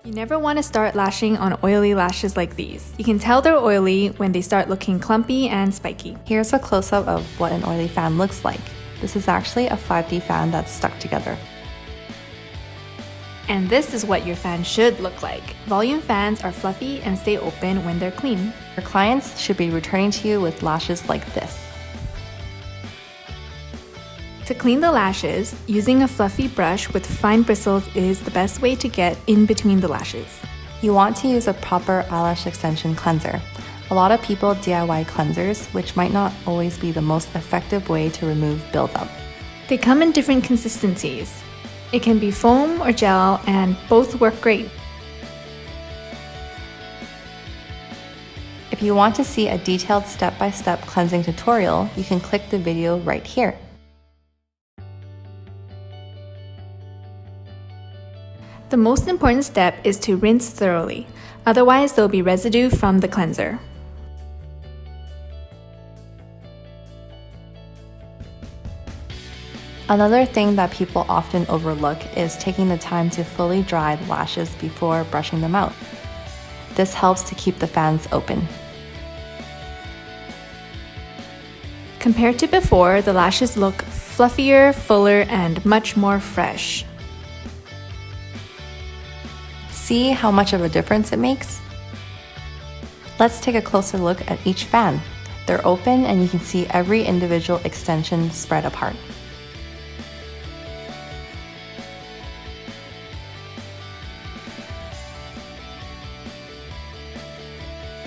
You never want to start lashing on oily lashes like these. You can tell they're oily when they start looking clumpy and spiky. Here's a close-up of what an oily fan looks like. This is actually a 5D fan that's stuck together. And this is what your fan should look like. Volume fans are fluffy and stay open when they're clean. Your clients should be returning to you with lashes like this. To clean the lashes, using a fluffy brush with fine bristles is the best way to get in between the lashes. You want to use a proper eyelash extension cleanser. A lot of people DIY cleansers, which might not always be the most effective way to remove buildup. They come in different consistencies. It can be foam or gel, and both work great. If you want to see a detailed step-by-step cleansing tutorial, you can click the video right here. The most important step is to rinse thoroughly, otherwise there'll be residue from the cleanser. Another thing that people often overlook is taking the time to fully dry the lashes before brushing them out. This helps to keep the fans open. Compared to before, the lashes look fluffier, fuller, and much more fresh. See how much of a difference it makes? Let's take a closer look at each fan. They're open and you can see every individual extension spread apart.